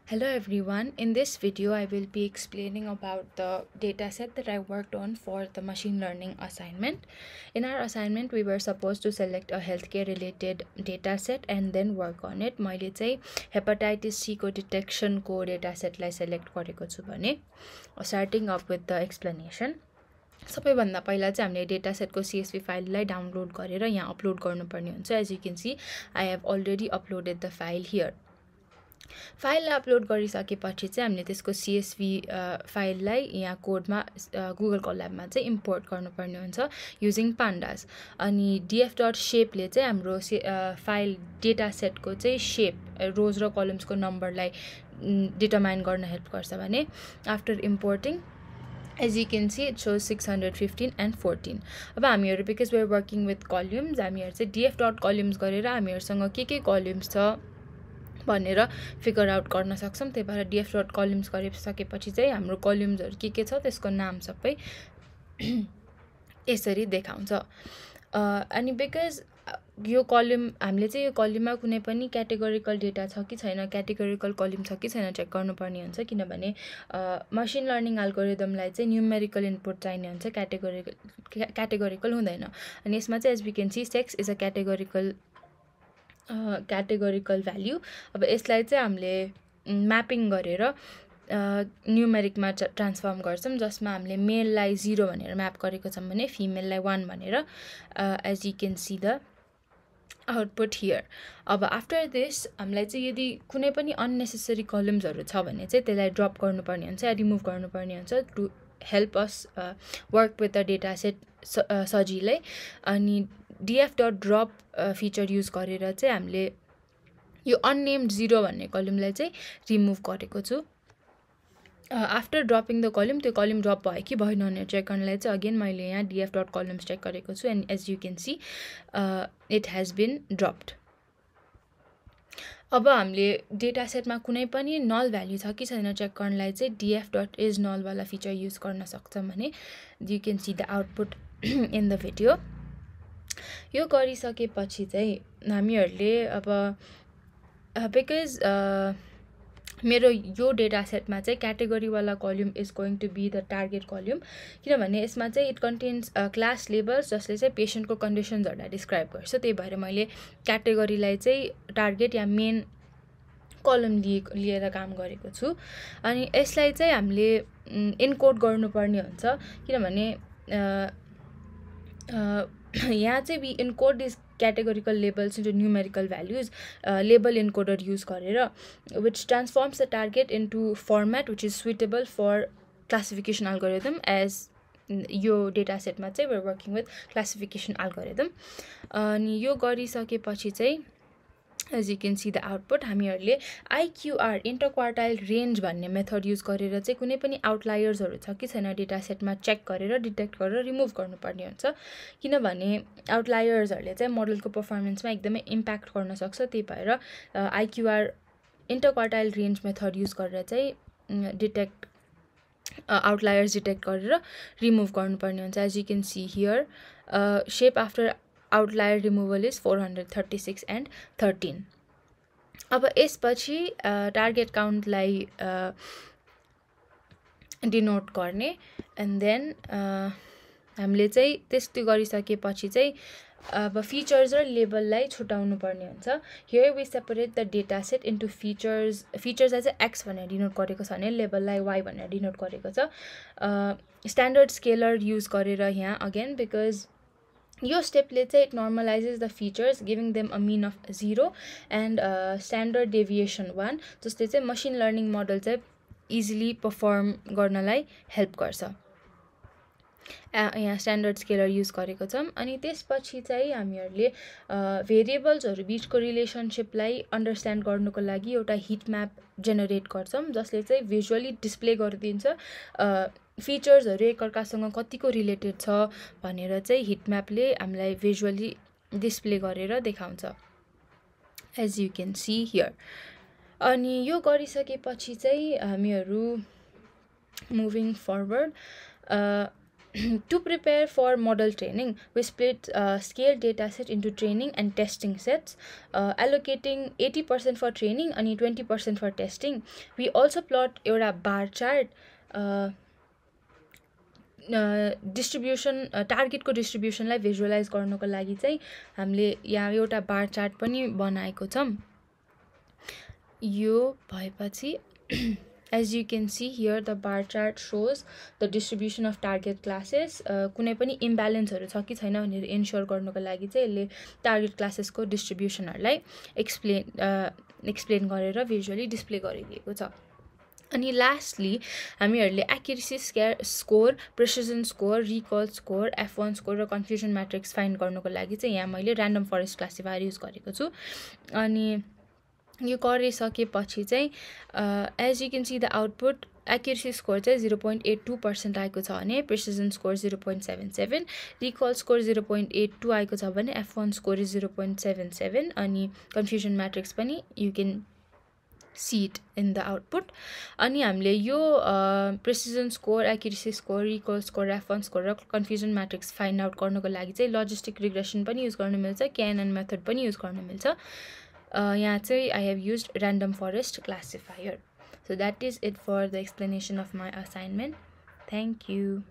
Hello everyone, in this video I will be explaining about the dataset that I worked on for the machine learning assignment. In our assignment we were supposed to select a healthcare related dataset and then work on it. मैले चाहिँ hepatitis C को detection को dataset लाई select गरेको छु भने starting up with the explanation. सबैभन्दा पहिला चाहिँ हामीले डेटासेटको CSV फाइललाई डाउनलोड गरेर यहाँ अपलोड गर्नुपर्ने हुन्छ. As you can see, I have already uploaded the file here. File upload गरिसकेपछि चाहिँ हामीले त्यसको CSV फाइललाई यहाँ कोडमा गुगल कोल्याबमा चाहिँ इम्पोर्ट गर्नुपर्ने हुन्छ युजिङ पान्डास. अनि df.shape ले चाहिँ हाम्रो फाइल डेटा सेटको चाहिँ शेप रोज र कलम्सको नम्बरलाई डिटरमाइन गर्न हेल्प गर्छ भने after importing as you can see it shows 615 and 14. अब हामीहरु because we are working with columns हामीहरु चाहिँ df.columns गरेर हामीहरुसँग के कलम्स छ भनेर फिगर आउट गर्न सक्छौं. त्यही भएर df.columns गरिसकेपछि चाहिँ हाम्रो कलम्सहरु के छ त्यसको नाम सबै यसरी देखाउँछ. अनि बिकज यो कलम हामीले चाहिँ यो कलममा कुनै पनि क्याटेगोरिकल डेटा छ कि छैन, क्याटेगोरिकल कलम छ कि छैन चेक गर्नुपर्ने हुन्छ किनभने मसिन लर्निङ एल्गोरिदमलाई चाहिँ न्यूमेरिकल इनपुट चाहिने हुन्छ, क्याटेगोरिकल हुँदैन. अनि यसमा चाहिँ as we can see sex is a categorical value. अब यसलाई चाहिँ हामीले म्यापिङ गरेर न्यूमेरिकमा ट्रान्सफर्म गर्छौं जसमा हामीले मेललाई 0 भनेर म्याप गरेको छौं भने फिमेललाई 1 भनेर. As you can see the output here. अब आफ्टर दिस हामीलाई चाहिँ यदि कुनै पनि अननेसेसरी कलम्सहरु छ भने चाहिँ त्यसलाई ड्रप गर्नुपर्ने हुन्छ या रिमुभ गर्नुपर्ने हुन्छ to help us work with the data set सजिलै. अनि df.drop फिचर युज गरेर चाहिँ हामीले यो अननेम्ड 0 भन्ने कलमलाई चाहिँ रिमुभ गरेको छु. आफ्टर ड्रपिङ द कलम त्यो कलम ड्रप भयो कि भएन भनेर चेक गर्नलाई चाहिँ अगेन मैले यहाँ df.columns चेक गरेको छु and as you can see it has been dropped. अब हामीले डेटा सेटमा कुनै पनि नल भ्याल्यु छ कि छैन चेक गर्नलाई चाहिँ df.isNull वाला फिचर युज गर्न सक्छौं भने you can see the output in the video. यो गरिसकेपछि चाहिँ हामीहरुले अब बिकज मेरो यो डेटा सेटमा चाहिँ क्याटेगोरी वाला column is going to be the target column किनभने यसमा चाहिँ इट कन्टेन्स क्लास लेबल्स जसले चाहिँ पेशेन्टको कन्डिसन्सहरुलाई डिस्क्राइब गर्छ. त्यही भएर मैले क्याटेगोरीलाई चाहिँ टार्गेट या मेन कलम लिएर काम गरेको छु. अनि यसलाई चाहिँ हामीले इन्कोड गर्नुपर्ने हुन्छ किनभने यहाँ चाहिँ we encode these categorical labels into numerical values, label encoder use गरेर which transforms the target into format which is suitable for classification algorithm. As यो डेटा सेटमा चाहिँ we're working with classification algorithm. अनि यो गरिसकेपछि चाहिँ as you can see the output हामीहरुले IQR interquartile range भन्ने method use गरेर चाहिँ कुनै पनि आउटलायर्सहरु छ कि छैन डेटा सेटमा चेक गरेर डिटेक्ट गरेर रिमुभ गर्नुपर्ने हुन्छ किनभने आउटलायर्सहरुले चाहिँ मोडलको परफर्मेन्समा एकदमै इम्प्याक्ट गर्न सक्छ. त्यही भएर IQR interquartile range method use गरेर चाहिँ डिटेक्ट आउटलायर्स डिटेक्ट गरेर रिमुभ गर्नुपर्ने हुन्छ. as you can see here shape after outlier removal is 436 and 13. अब यसपछि टार्गेट काउन्टलाई डिनोट गर्ने एन्ड देन हामीले चाहिँ त्यस्तो गरिसकेपछि चाहिँ अब फिचर्स र लेबललाई छुटाउनु पर्ने हुन्छ. Here we separate the data set into फिचर्सलाई चाहिँ x भनेर डिनोट गरेको छ भने लेबललाई y भनेर डिनोट गरेको छ. स्ट्यान्डर्ड स्केलर युज गरेर यहाँ अगेन बिकज यो स्टेपले चाहिँ it normalises the features giving them a mean of 0 and standard deviation 1 जसले चाहिँ मसिन लर्निङ मोडल चाहिँ इजिली परफर्म गर्नलाई हेल्प गर्छ. यहाँ स्ट्यान्डर्ड स्केलर युज गरेको छौं. अनि त्यसपछि चाहिँ हामीहरुले भेरिएबल्सहरु बीचको रिलेसनशिपलाई अन्डरस्ट्यान्ड गर्नको लागि एउटा हिट म्याप जेनेरेट गर्छौं जसले चाहिँ भिजुअली डिस्प्ले गरिदिन्छ फिचर्सहरु एकअर्कासँग कतिको रिलेटेड छ भनेर चाहिँ हिट म्यापले हामीलाई भिजुअली डिस्प्ले गरेर देखाउँछ as you can see here. अनि यो गरिसकेपछि चाहिँ हामीहरु moving forward To prepare for model training, we split scaled data set into training and testing sets, allocating 80% for training and 20% for testing. We also plot a bar chart, distribution टार्गेटको डिस्ट्रिब्युसनलाई visualise गर्नको लागि चाहिँ हामीले यहाँ एउटा bar chart पनि बनाएको छौँ। यो भएपछि as you can see here, the bar chart shows the distribution of target classes. कुनै पनि इम्ब्यालेन्सहरू छ कि छैन भनेर इन्स्योर गर्नको लागि चाहिँ यसले टार्गेट क्लासेसको डिस्ट्रिब्युसनहरूलाई एक्सप्लेन गरेर भिजुअली डिस्प्ले गरिदिएको छ। अनि लास्टली हामीहरूले एक्युरेसी स्कोर, प्रेसिजन स्कोर, रिकल स्कोर, F1 स्कोर र कन्फ्युजन म्याट्रिक्स फाइन्ड गर्नको लागि चाहिँ यहाँ मैले ऱ्यान्डम फरेस्ट क्लासिफायर युज गरेको छु। अनि यो गरिसकेपछि चाहिँ as you can see the output, accuracy score चाहिँ 0.82% आएको छ भने प्रेसिजन स्कोर 0.77, रिकल स्कोर 0.82 आएको छ भने F1 स्कोर 0.77 अनि कन्फ्युजन म्याट्रिक्स पनि you can see it in the output. अनि हामीले यो प्रेसिजन स्कोर, एक्युरेसी स्कोर, रिकल स्कोर, F1 स्कोर र कन्फ्युजन म्याट्रिक्स फाइन्ड आउट गर्नको लागि चाहिँ लजिस्टिक रिग्रेसन पनि युज गर्न मिल्छ, KNN मेथड पनि युज गर्न मिल्छ। यहाँ चाहिँ I have used random forest classifier. So that is it for the explanation of my assignment. Thank you.